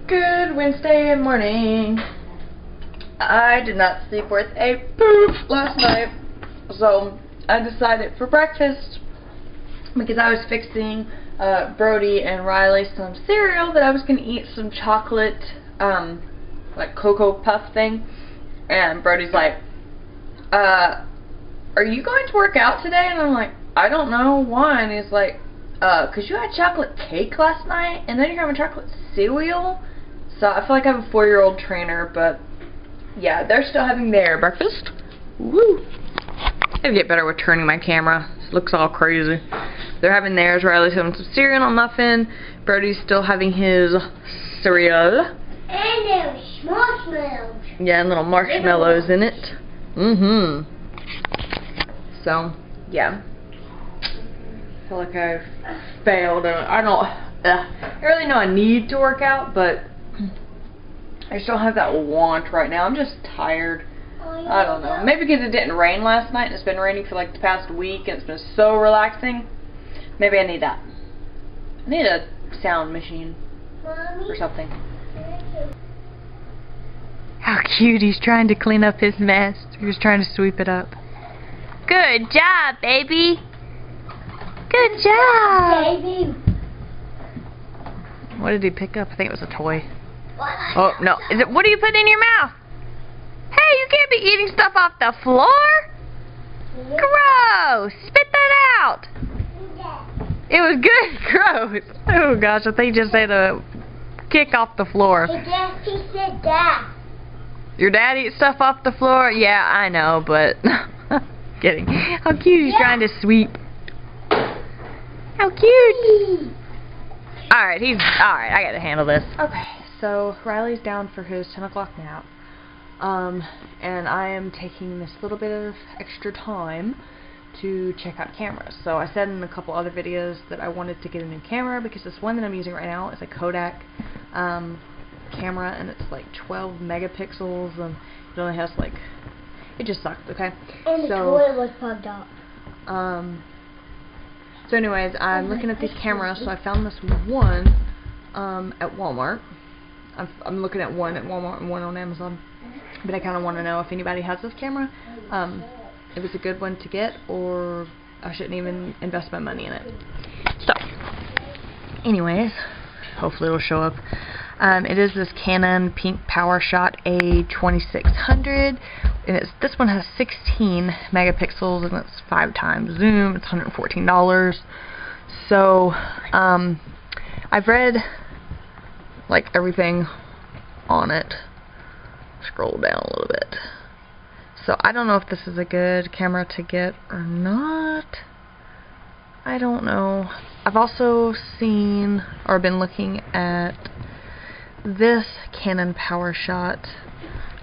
Good Wednesday morning. I did not sleep worth a poop last night, so I decided for breakfast, because I was fixing Brody and Riley some cereal, that I was going to eat some chocolate, like Cocoa Puff thing. And Brody's like, are you going to work out today? And I'm like, I don't know. Why? And he's like, cause you had chocolate cake last night, and then you're having chocolate cereal. So I feel like I have a 4-year-old trainer, but yeah, they're still having their breakfast. Woo! I gotta get better with turning my camera. It looks all crazy. They're having theirs. Riley's having some cereal and a muffin. Brody's still having his cereal. And there's marshmallows. Yeah, and little marshmallows in it. So, yeah. I feel like I've failed. I don't really know I need to work out, but I just don't have that want right now. I'm just tired. I don't know. Maybe because it didn't rain last night and it's been raining for like the past week and it's been so relaxing. Maybe I need that. I need a sound machine or something. How cute. He's trying to clean up his mess. He was trying to sweep it up. Good job, baby. Good job. Baby. What did he pick up? I think it was a toy. Oh, no. Is it? What are you putting in your mouth? Hey, you can't be eating stuff off the floor. Gross. Spit that out. It was good. Gross. Oh, gosh. I think you just said a kick off the floor. He said that. Your dad eats stuff off the floor? Yeah, I know, but... Kidding. How cute. He's trying to sweep. How cute. Alright, alright, I gotta handle this. Okay, so Riley's down for his 10 o'clock nap. And I am taking this little bit of extra time to check out cameras. So I said in a couple other videos that I wanted to get a new camera because this one that I'm using right now is a Kodak camera, and it's like 12 megapixels, and it only has like, it just sucked, okay? And the toilet was plugged up. So anyways, I'm looking at these cameras, so I found this one at Walmart. I'm looking at one at Walmart and one on Amazon. But I kind of want to know if anybody has this camera, if it's a good one to get, or I shouldn't even invest my money in it. So, anyways, hopefully it'll show up. It is this Canon Pink PowerShot A2600, and this one has 16 megapixels, and it's 5 times zoom. It's $114. So, I've read like everything on it. Scroll down a little bit. So I don't know if this is a good camera to get or not. I don't know. I've also seen or been looking at this Canon PowerShot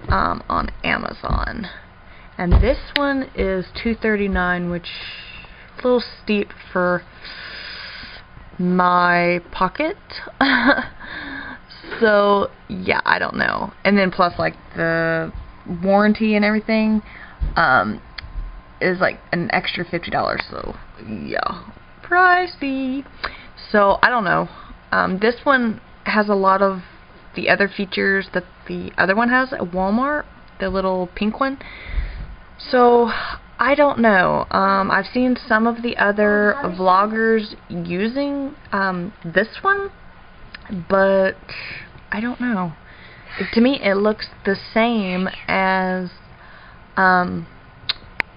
on Amazon, and this one is $239, which is a little steep for my pocket. So yeah, I don't know. And then plus like the warranty and everything is like an extra $50. So yeah, pricey. So I don't know. This one has a lot of the other features that the other one has at Walmart, the little pink one. So I don't know. I've seen some of the other vloggers using this one, but I don't know. To me, it looks the same as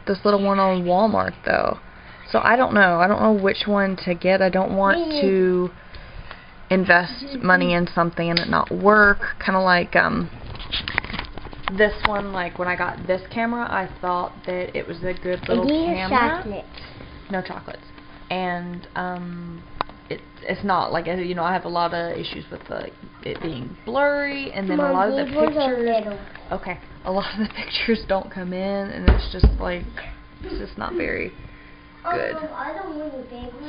this little one on Walmart, though. So I don't know. I don't know which one to get. I don't want to invest money in something and it not work. Kind of like this one. Like when I got this camera, I thought that it was a good little camera. Chocolate. No chocolates. And it's not, like, you know, I have a lot of issues with it being blurry, and then a lot of the pictures, okay, a lot of the pictures don't come in, and it's just like, it's just not very good.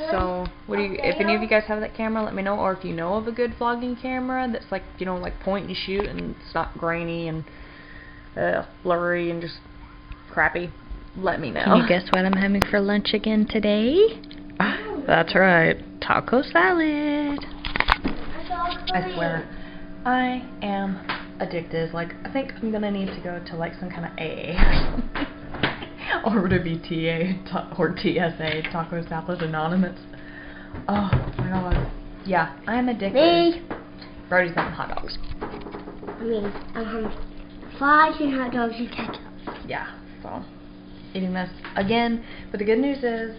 So, what do you, if any of you guys have that camera, let me know, or if you know of a good vlogging camera that's like, you know, like point and shoot, and it's not grainy and blurry and just crappy, let me know. Can you guess what I'm having for lunch again today? That's right. Taco salad. I swear, I am addicted. Like, I think I'm gonna need to go to like some kind of AA or something. Or would it be TA or TSA, Taco Salad Anonymous? Oh my god. Yeah, I am addicted. Me. Brody's having hot dogs. I mean, I'm having fries and hot dogs and ketchup. Yeah, so eating this again. But the good news is,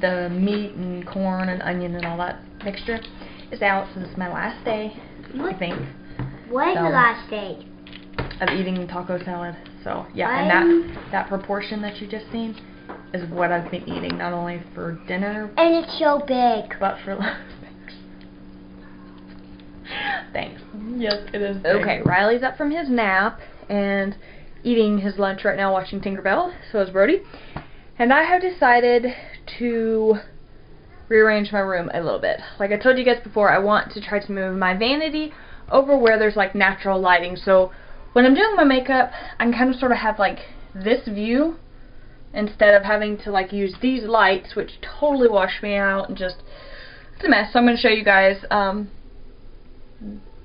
the meat and corn and onion and all that mixture is out, so this is my last day, I think. When's the last day? Of eating taco salad. So yeah, and that proportion that you just seen is what I've been eating, not only for dinner. And it's so big. But for lunch. Thanks. Yes, it is big. Okay, Riley's up from his nap and eating his lunch right now, watching Tinkerbell. So is Brody. And I have decided to rearrange my room a little bit. Like I told you guys before, I want to try to move my vanity over where there's like natural lighting. So when I'm doing my makeup, I can kind of sort of have like this view instead of having to like use these lights, which totally wash me out and just, it's a mess. So I'm going to show you guys,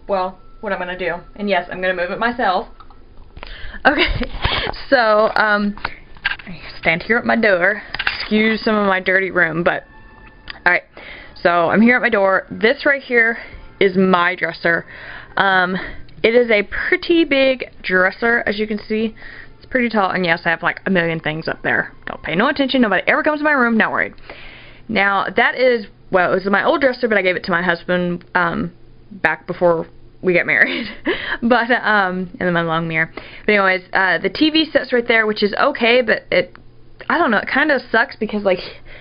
well, what I'm going to do. And yes, I'm going to move it myself. Okay, so, I stand here at my door. Excuse some of my dirty room, but alright. So I'm here at my door. This right here is my dresser. It is a pretty big dresser, as you can see. It's pretty tall, and yes, I have like a million things up there. Don't pay no attention. Nobody ever comes to my room. Not worried. Now that is, well, it was my old dresser, but I gave it to my husband back before we got married. But and then my long mirror. But anyways, the TV sits right there, which is okay, but I don't know, it kind of sucks because like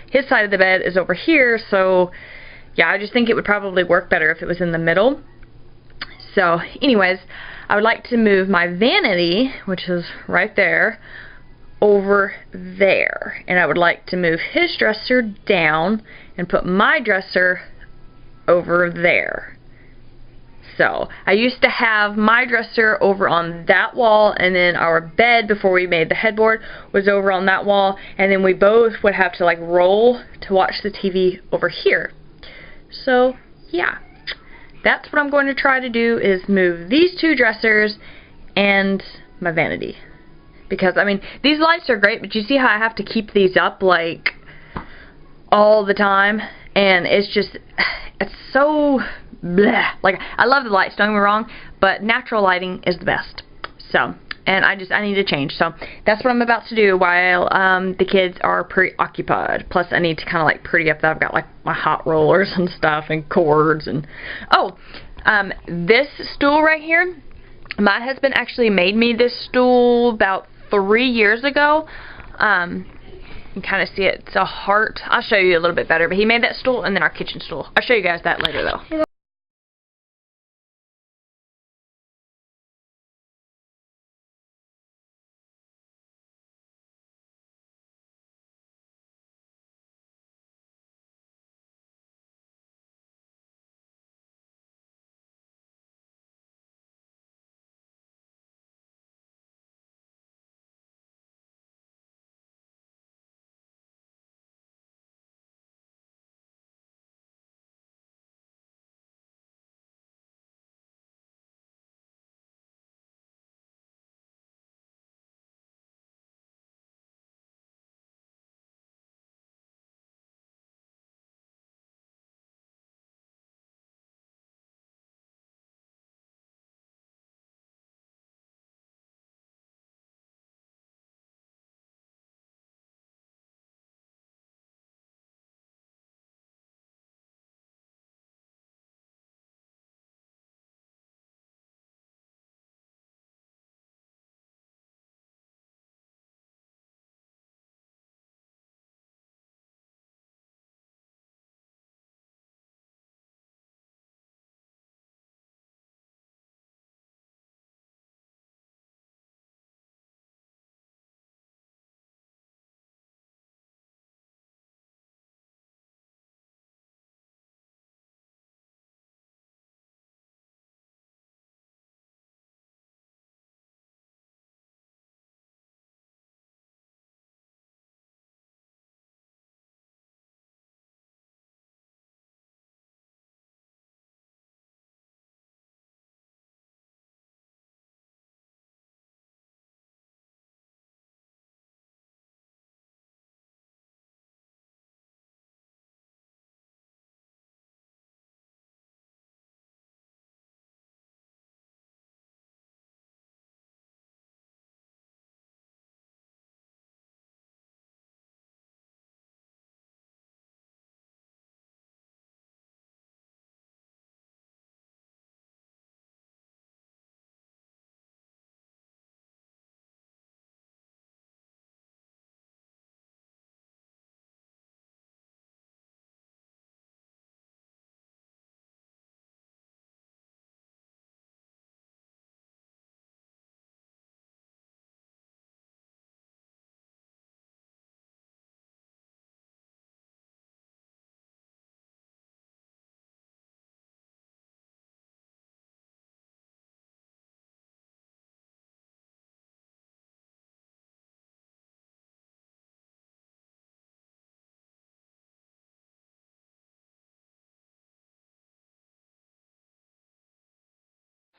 his side of the bed is over here, so yeah, I just think it would probably work better if it was in the middle. So anyways, I would like to move my vanity, which is right there, over there. And I would like to move his dresser down and put my dresser over there. So I used to have my dresser over on that wall, and then our bed, before we made the headboard, was over on that wall, and then we both would have to like roll to watch the TV over here. So yeah, that's what I'm going to try to do, is move these two dressers and my vanity. Because I mean, these lights are great, but you see how I have to keep these up like all the time, and it's just, it's so bleh. Like, I love the lights, don't get me wrong, but natural lighting is the best. So, and I need to change. So that's what I'm about to do while the kids are preoccupied. Plus I need to kind of like pretty up that. I've got like my hot rollers and stuff and cords and this stool right here, my husband actually made me this stool about 3 years ago. You can kind of see it. It's a heart. I'll show you a little bit better, but he made that stool and then our kitchen stool. I'll show you guys that later though.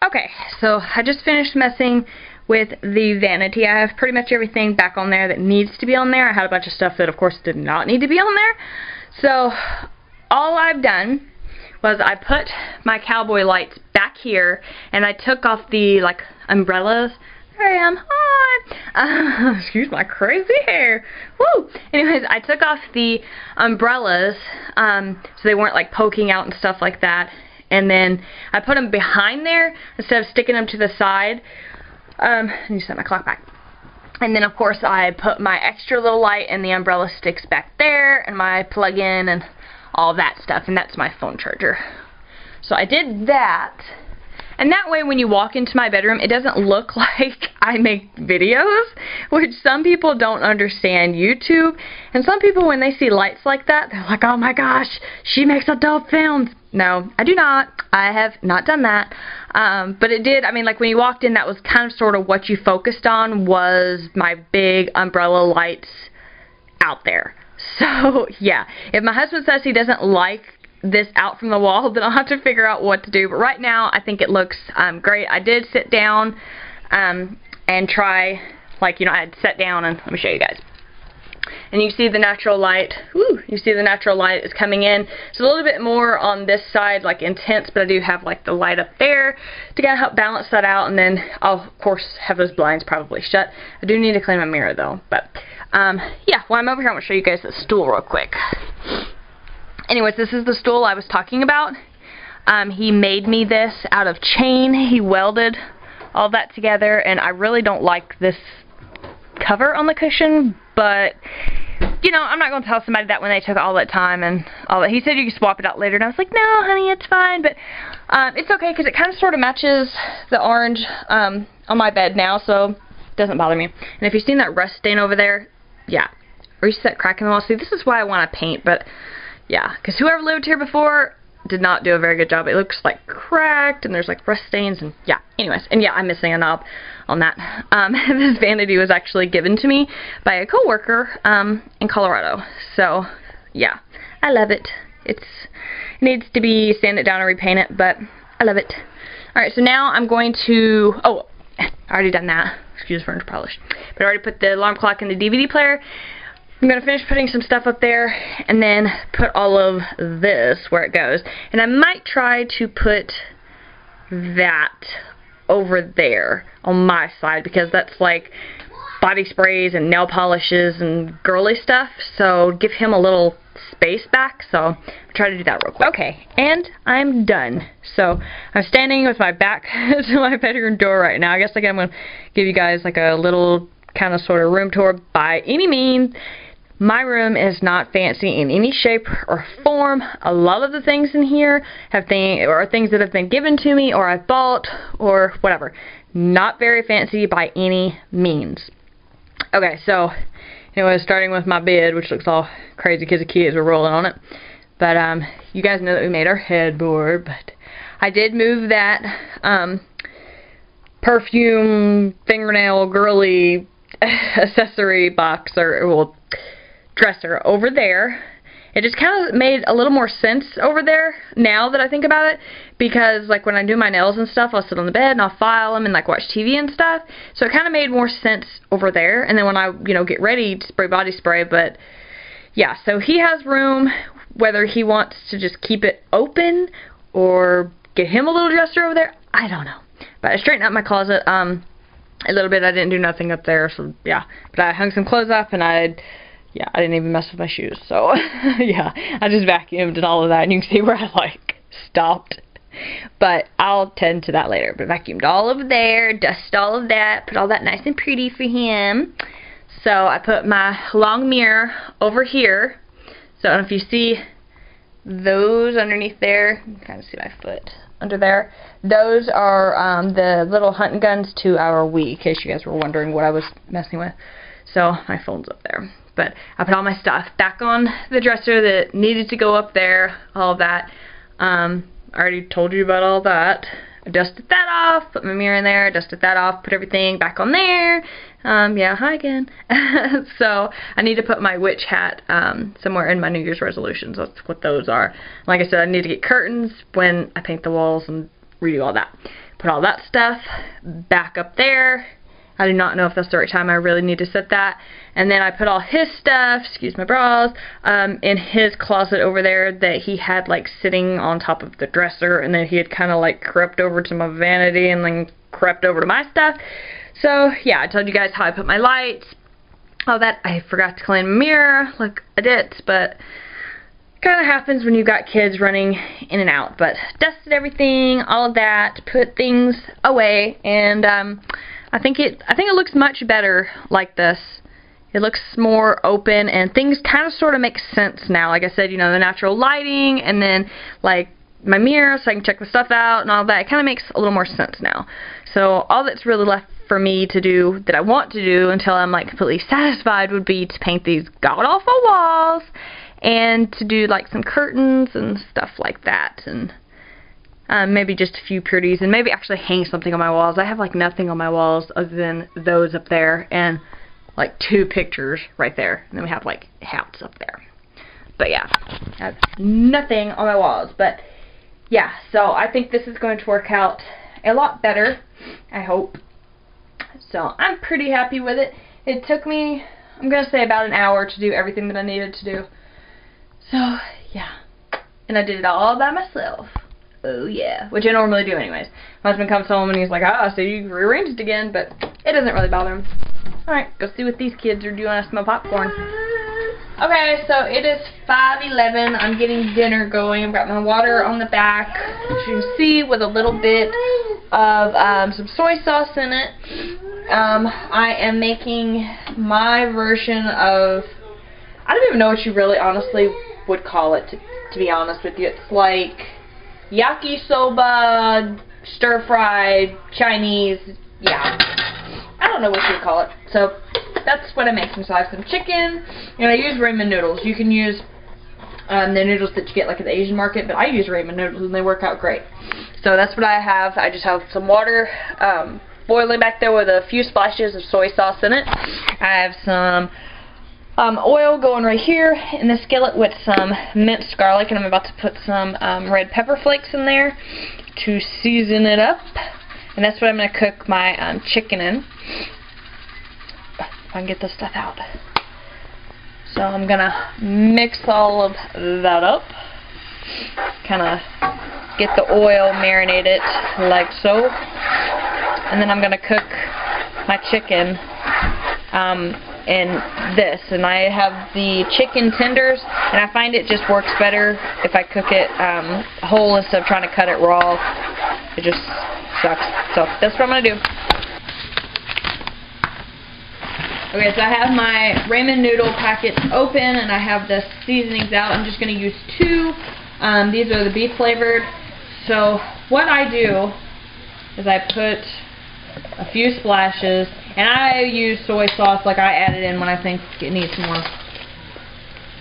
Okay, so I just finished messing with the vanity. I have pretty much everything back on there that needs to be on there. I had a bunch of stuff that, of course, did not need to be on there. So all I've done was I put my cowboy lights back here, and I took off the, like, umbrellas. There I am. Hi. Excuse my crazy hair. Woo! Anyways, I took off the umbrellas so they weren't, like, poking out and stuff like that. And then I put them behind there instead of sticking them to the side. I need to set my clock back. And then, of course, I put my extra little light and the umbrella sticks back there, and my plug-in and all that stuff. And that's my phone charger. So I did that. And that way, when you walk into my bedroom, it doesn't look like I make videos, which some people don't understand YouTube. And some people, when they see lights like that, they're like, oh my gosh, she makes adult films. No, I do not. I have not done that. But it did, I mean, like when you walked in, that was kind of sort of what you focused on, was my big umbrella lights out there. So, yeah, if my husband says he doesn't like this out from the wall, then I'll have to figure out what to do. But right now, I think it looks great. I did sit down and try, like, you know, I had sat down and let me show you guys. And you see the natural light. Woo, you see the natural light is coming in. It's a little bit more on this side, like intense, but I do have like the light up there to kind of help balance that out. And then I'll, of course, have those blinds probably shut. I do need to clean my mirror though. But yeah, while I'm over here, I'm going to show you guys the stool real quick. Anyways, this is the stool I was talking about. He made me this out of chain. He welded all that together, and I really don't like this cover on the cushion, but you know, I'm not going to tell somebody that when they took all that time and all that. He said you could swap it out later, and I was like, no, honey, it's fine. But it's okay because it kind of sort of matches the orange on my bed now, so it doesn't bother me. And if you've seen that rust stain over there, yeah, or you see that crack in the wall, see, this is why I want to paint, but yeah, because whoever lived here before did not do a very good job. It looks like cracked, and there's like rust stains, and yeah, anyways, and yeah, I'm missing a knob on that. This vanity was actually given to me by a coworker in Colorado, so yeah, I love it. It needs to be sanded down and repaint it, but I love it. Alright, so now I'm going to, oh, I already done that, excuse the furniture polish, but I already put the alarm clock in the DVD player. I'm going to finish putting some stuff up there and then put all of this where it goes. And I might try to put that over there on my side because that's like body sprays and nail polishes and girly stuff. So give him a little space back. So I'll try to do that real quick. Okay, and I'm done. So I'm standing with my back to my bedroom door right now. I guess like I'm going to give you guys like a little kind of sort of room tour by any means. My room is not fancy in any shape or form. A lot of the things in here are things that have been given to me or I've bought or whatever. Not very fancy by any means. Okay, so anyway, starting with my bed, which looks all crazy because the kids were rolling on it. But you guys know that we made our headboard, but I did move that perfume, fingernail, girly accessory box, or well, dresser over there. It just kind of made a little more sense over there now that I think about it, because like when I do my nails and stuff, I'll sit on the bed and I'll file them and like watch TV and stuff, so it kind of made more sense over there. And then when I, you know, get ready to spray body spray, but yeah, so he has room, whether he wants to just keep it open or get him a little dresser over there, I don't know. But I straightened out my closet a little bit. I didn't do nothing up there, so yeah, but I hung some clothes up, and I didn't even mess with my shoes, so yeah, I just vacuumed and all of that, and you can see where I like stopped, but I'll tend to that later. But vacuumed all over there, dusted all of that, put all that nice and pretty for him. So I put my long mirror over here, so if you see those underneath there, you can kind of see my foot under there, those are the little hunting guns to our Wii, in case you guys were wondering what I was messing with. So my phone's up there. But I put all my stuff back on the dresser that needed to go up there, all of that. I already told you about all that. I dusted that off, put my mirror in there, dusted that off, put everything back on there. Yeah, hi again. So I need to put my witch hat somewhere in my New Year's resolutions. That's what those are. Like I said, I need to get curtains when I paint the walls and redo all that. put all that stuff back up there. I do not know if that's the right time. I really need to set that. And then I put all his stuff, excuse my bras, in his closet over there that he had like sitting on top of the dresser, and then he had kind of like crept over to my vanity and then crept over to my stuff. So yeah, I told you guys how I put my lights, all that. I forgot to clean my mirror like I did, but kind of happens when you've got kids running in and out. But dusted everything, all of that, put things away, and I think it looks much better like this. It looks more open, and things kind of sort of make sense now. Like I said, you know, the natural lighting, and then like my mirror so I can check the stuff out and all that. It kind of makes a little more sense now. So all that's really left for me to do that I want to do until I'm like completely satisfied would be to paint these god-awful walls and to do like some curtains and stuff like that, and maybe just a few pretties, and maybe actually hang something on my walls. I have like nothing on my walls other than those up there and like 2 pictures right there, and then we have like hats up there. But yeah, I have nothing on my walls. But yeah, so I think this is going to work out a lot better, I hope. So I'm pretty happy with it. It took me, I'm going to say, about an hour to do everything that I needed to do. So yeah, and I did it all by myself. Oh yeah, which I normally do anyways. My husband comes home and he's like, ah, so you rearranged it again, but it doesn't really bother him. Alright, go see what these kids are doing. I smell popcorn. Okay, so it is 5:11. I'm getting dinner going. I've got my water on the back, as you can see, with a little bit of some soy sauce in it. I am making my version of, I don't even know what you really honestly would call it, to be honest with you. It's like yakisoba, stir-fried, Chinese, yeah. I don't know what you would call it. So that's what I'm making. So I have some chicken, and I use ramen noodles. You can use the noodles that you get like at the Asian market, but I use ramen noodles and they work out great. So that's what I have. I just have some water boiling back there with a few splashes of soy sauce in it. I have some oil going right here in the skillet with some minced garlic, and I'm about to put some red pepper flakes in there to season it up. And that's what I'm going to cook my chicken in. If I can get this stuff out. So I'm going to mix all of that up. Kind of get the oil marinated like so. And then I'm going to cook my chicken in this. And I have the chicken tenders, and I find it just works better if I cook it whole instead of trying to cut it raw. It just sucks. So that's what I'm going to do. Okay, so I have my ramen noodle packets open, and I have the seasonings out. I'm just going to use 2. These are the beef flavored. So what I do is I put a few splashes, and I use soy sauce, like I add it in when I think it needs more.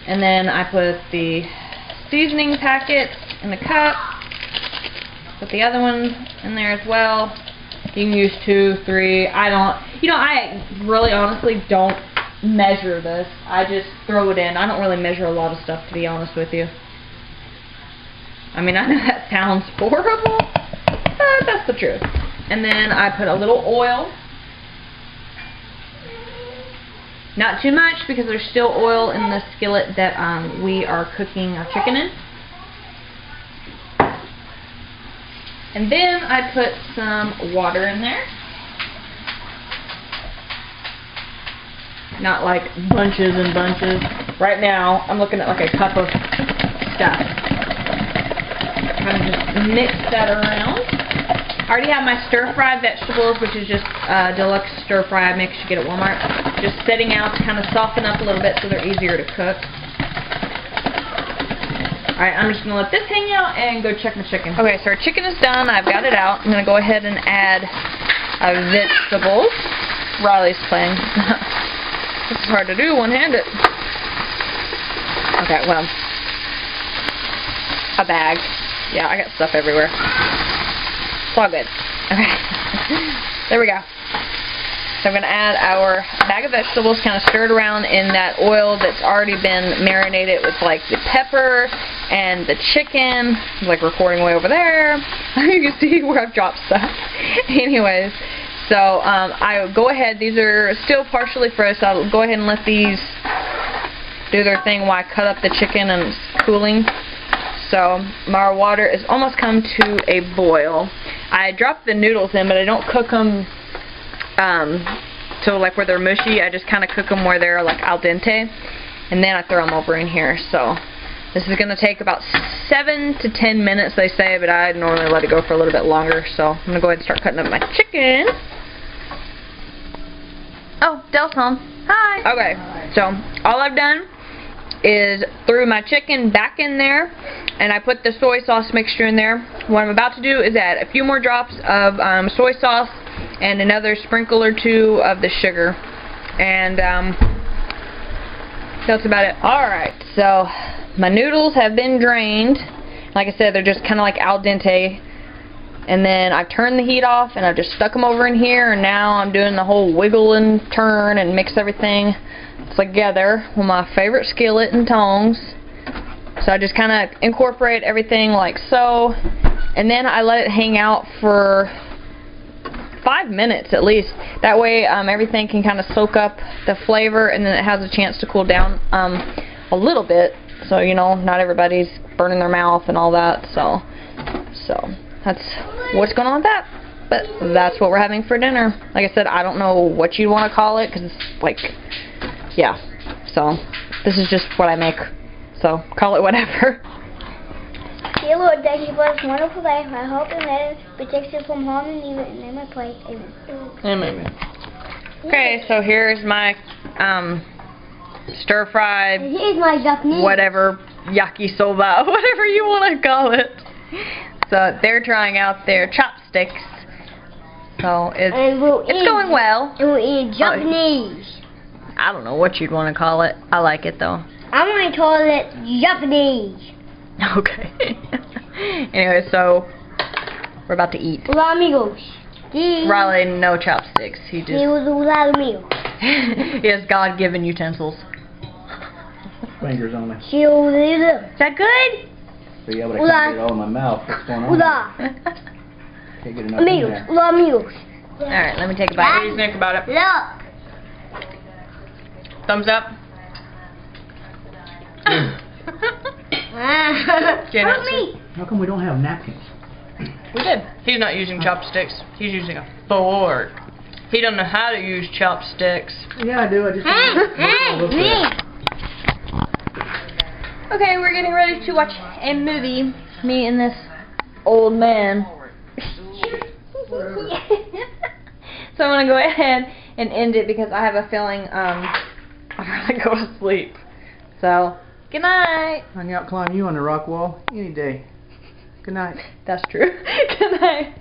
And then I put the seasoning packet in the cup. Put the other one in there as well. You can use 2, 3. I really honestly don't measure this. I just throw it in. I don't really measure a lot of stuff, to be honest with you. I mean, I know that sounds horrible, but that's the truth. And then I put a little oil. Not too much, because there's still oil in the skillet that we are cooking our chicken in. And then I put some water in there. Not like bunches and bunches. Right now, I'm looking at like a cup of stuff. Kind of just mix that around. I already have my stir-fried vegetables, which is just deluxe stir-fry mix you get at Walmart. Just setting out to kind of soften up a little bit so they're easier to cook. Alright, I'm just going to let this hang out and go check my chicken. Okay, so our chicken is done. I've got it out. I'm going to go ahead and add vegetables. Riley's playing. It's hard to do one-handed. Okay, well, a bag. Yeah, I got stuff everywhere. It's all good. Okay. There we go. So I'm going to add our bag of vegetables, kind of stirred around in that oil that's already been marinated with like the pepper And the chicken, like recording way over there. You can see where I've dropped stuff. Anyways, so I go ahead. These are still partially fresh. I'll go ahead and let these do their thing while I cut up the chicken and it's cooling. So my water is almost come to a boil. I drop the noodles in, but I don't cook them so like where they're mushy. I just kind of cook them where they're like al dente, and then I throw them over in here. So this is going to take about 7 to 10 minutes, they say, but I normally let it go for a little bit longer. So I'm going to go ahead and start cutting up my chicken. Oh, Del's home. Hi. Okay, so all I've done is threw my chicken back in there, and I put the soy sauce mixture in there. What I'm about to do is add a few more drops of soy sauce and another sprinkle or two of the sugar, and that's about it. Alright, so my noodles have been drained. Like I said, they're just kind of like al dente. And then I've turned the heat off and I've just stuck them over in here, and now I'm doing the whole wiggle and turn and mix everything together with my favorite skillet and tongs. So I just kind of incorporate everything like so, and then I let it hang out for 5 minutes at least. That way everything can kind of soak up the flavor, and then it has a chance to cool down a little bit, so you know, not everybody's burning their mouth and all that. So that's what's going on with that. But that's what we're having for dinner. Like I said, I don't know what you want to call it, because it's like, yeah. So this is just what I make. So call it whatever. Dear Lord, thank you for this wonderful day. I hope and that it protects you from harm and evil. In the name I pray. Amen. Amen. Okay, so here's my stir fried. Here's my Japanese. Whatever, yakisoba, whatever you want to call it. So they're trying out their chopsticks. So it's going well. And we'll eat Japanese. I don't know what you'd want to call it. I like it though. I want to call it Japanese. Okay. Anyway, so we're about to eat. Hola amigos. Riley, no chopsticks. He just. Hola amigos. He has God-given utensils. Fingers only. Is that good? So yeah, but I can't get it all in my mouth. What's going on? Hola. Can't get enough in Amigos. there. Hola amigos. Alright, let me take a bite. What do you think about it? Look. Thumbs up? Help me. How come we don't have napkins? We did. He's not using chopsticks. He's using a fork. He doesn't know how to use chopsticks. Yeah, I do. I just. Me. Okay, we're getting ready to watch a movie. Me and this old man. So I'm going to go ahead and end it because I have a feeling I'm going to go to sleep. So, good night. I can out climb you on the rock wall any day. Good night. That's true. Good night.